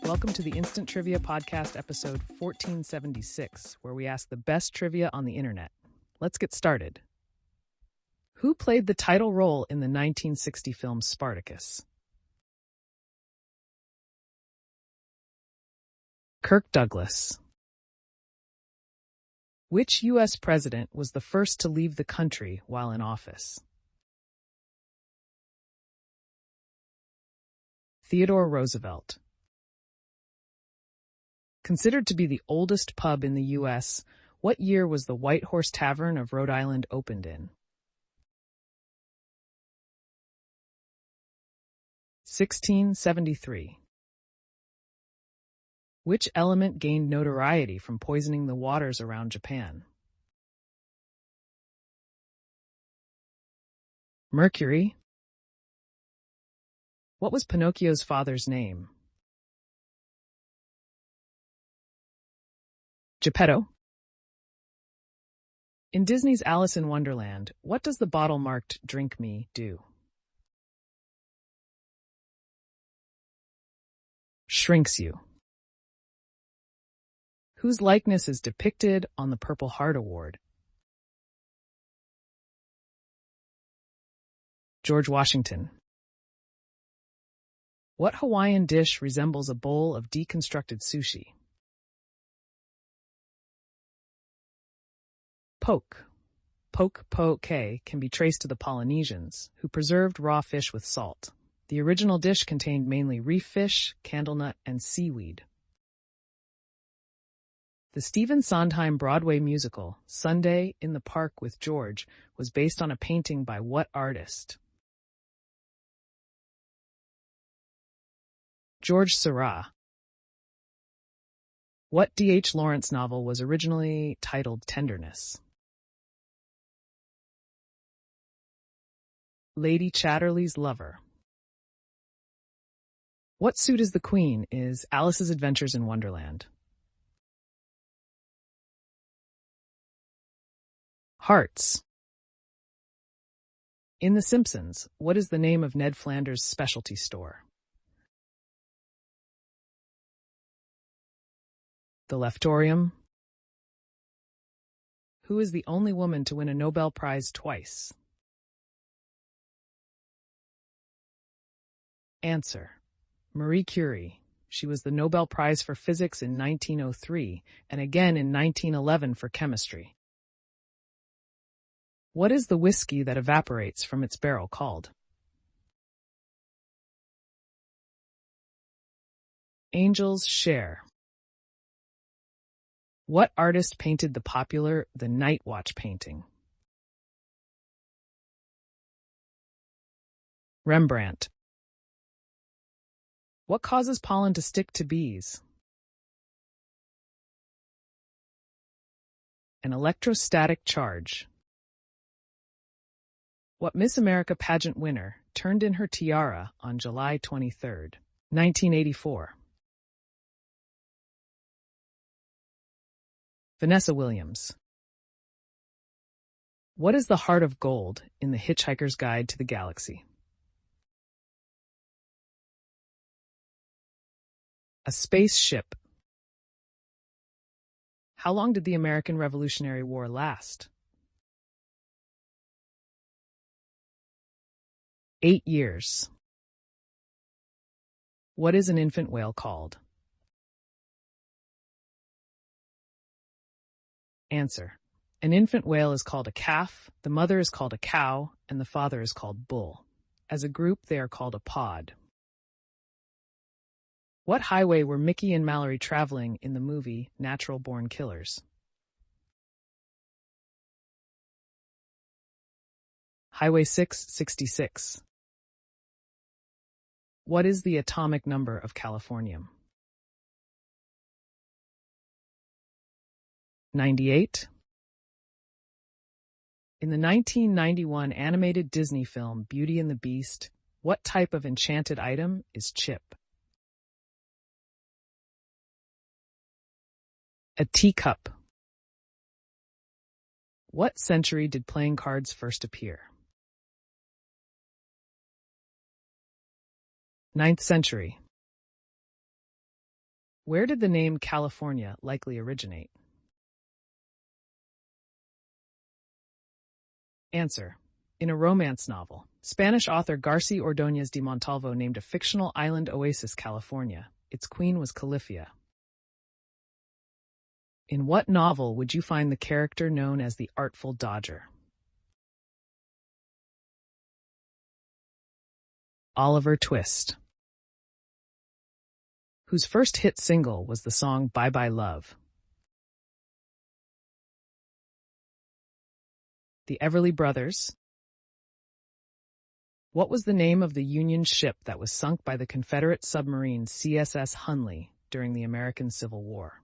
Welcome to the Instant Trivia Podcast, episode 1476, where we ask the best trivia on the internet. Let's get started. Who played the title role in the 1960 film Spartacus? Kirk Douglas. Which U.S. president was the first to leave the country while in office? Theodore Roosevelt. Considered to be the oldest pub in the U.S., what year was the White Horse Tavern of Rhode Island opened in? 1673. Which element gained notoriety from poisoning the waters around Japan? Mercury. What was Pinocchio's father's name? Geppetto. In Disney's Alice in Wonderland, what does the bottle marked "Drink Me" do? Shrinks you. Whose likeness is depicted on the Purple Heart Award? George Washington. What Hawaiian dish resembles a bowl of deconstructed sushi? Poke. Poke can be traced to the Polynesians, who preserved raw fish with salt. The original dish contained mainly reef fish, candlenut, and seaweed. The Stephen Sondheim Broadway musical, Sunday in the Park with George, was based on a painting by what artist? George Seurat. What D.H. Lawrence novel was originally titled Tenderness? Lady Chatterley's Lover. What suit is the Queen is Alice's Adventures in Wonderland? Hearts. In The Simpsons, what is the name of Ned Flanders' specialty store? The Leftorium. Who is the only woman to win a Nobel Prize twice? Answer. Marie Curie. She was the Nobel Prize for Physics in 1903 and again in 1911 for chemistry. What is the whiskey that evaporates from its barrel called? Angel's Share. What artist painted the popular The Night Watch painting? Rembrandt. What causes pollen to stick to bees? An electrostatic charge. What Miss America pageant winner turned in her tiara on July 23, 1984? Vanessa Williams. What is the heart of gold in The Hitchhiker's Guide to the Galaxy? A spaceship. How long did the American Revolutionary War last? 8 years. What is an infant whale called? Answer. An infant whale is called a calf, the mother is called a cow, and the father is called bull. As a group, they are called a pod. What highway were Mickey and Mallory traveling in the movie Natural Born Killers? Highway 666. What is the atomic number of californium? 98. In the 1991 animated Disney film Beauty and the Beast, what type of enchanted item is Chip? A teacup. What century did playing cards first appear? 9th century. Where did the name California likely originate? Answer: in a romance novel. Spanish author Garci Ordóñez de Montalvo named a fictional island oasis California. Its queen was Califia. In what novel would you find the character known as the Artful Dodger? Oliver Twist. Whose first hit single was the song Bye Bye Love? The Everly Brothers. What was the name of the Union ship that was sunk by the Confederate submarine CSS Hunley during the American Civil War?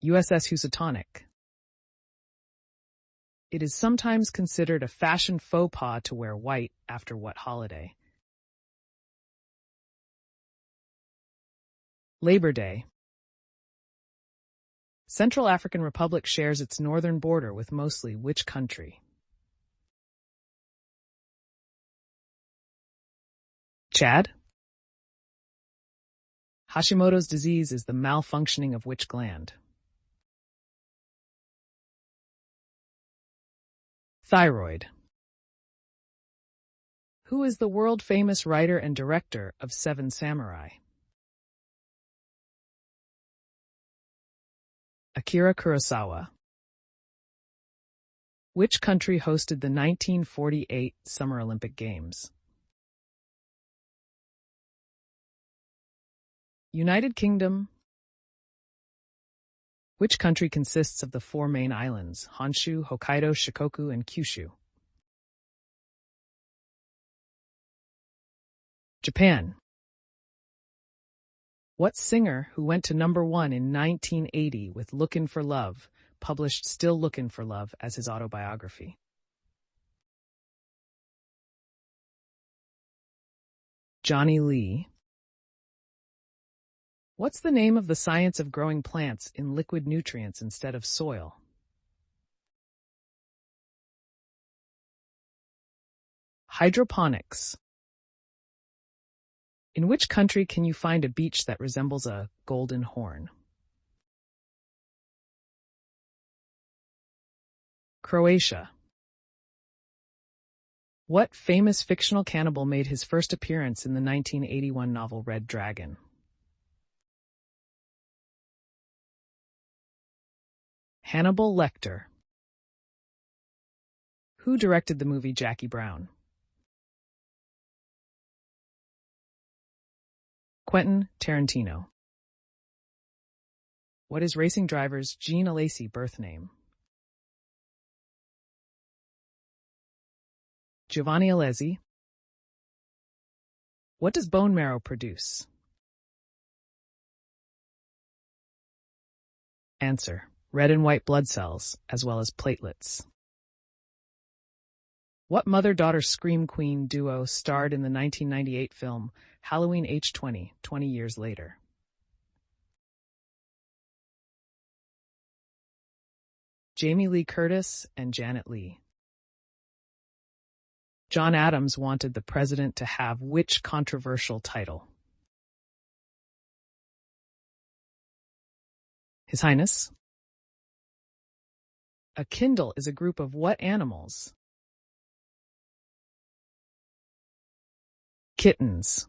USS Housatonic. It is sometimes considered a fashion faux pas to wear white after what holiday? Labor Day. Central African Republic shares its northern border with mostly which country? Chad. Hashimoto's disease is the malfunctioning of which gland? Thyroid. Who is the world-famous writer and director of Seven Samurai? Akira Kurosawa. Which country hosted the 1948 Summer Olympic Games? United Kingdom. Which country consists of the four main islands, Honshu, Hokkaido, Shikoku, and Kyushu? Japan. What singer, who went to number 1 in 1980 with Lookin' for Love, published Still Lookin' for Love as his autobiography? Johnny Lee. What's the name of the science of growing plants in liquid nutrients instead of soil? Hydroponics. In which country can you find a beach that resembles a golden horn? Croatia. What famous fictional cannibal made his first appearance in the 1981 novel Red Dragon? Hannibal Lecter. Who directed the movie Jackie Brown? Quentin Tarantino. What is racing driver's Jean Alesi birth name? Giovanni Alesi. What does bone marrow produce? Answer: red and white blood cells, as well as platelets. What mother-daughter scream queen duo starred in the 1998 film Halloween H20, 20 years later? Jamie Lee Curtis and Janet Leigh. John Adams wanted the president to have which controversial title? His Highness. A Kindle is a group of what animals? Kittens.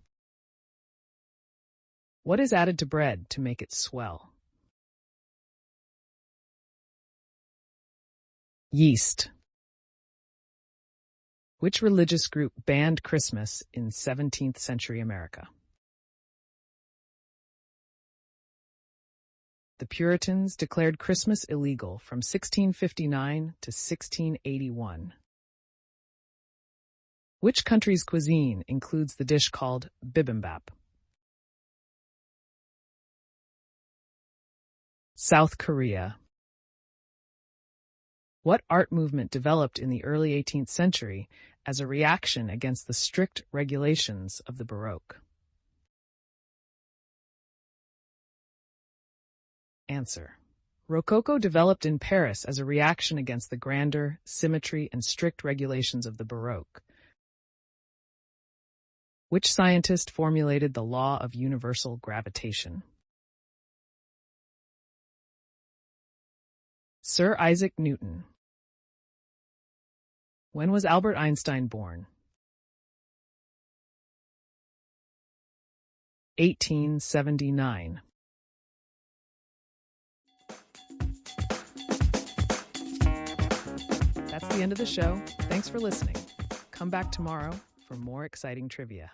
What is added to bread to make it swell? Yeast. Which religious group banned Christmas in 17th century America? The Puritans declared Christmas illegal from 1659 to 1681. Which country's cuisine includes the dish called bibimbap? South Korea. What art movement developed in the early 18th century as a reaction against the strict regulations of the Baroque? Answer: Rococo developed in Paris as a reaction against the grandeur, symmetry, and strict regulations of the Baroque. Which scientist formulated the law of universal gravitation? Sir Isaac Newton. When was Albert Einstein born? 1879. That's the end of the show. Thanks for listening. Come back tomorrow for more exciting trivia.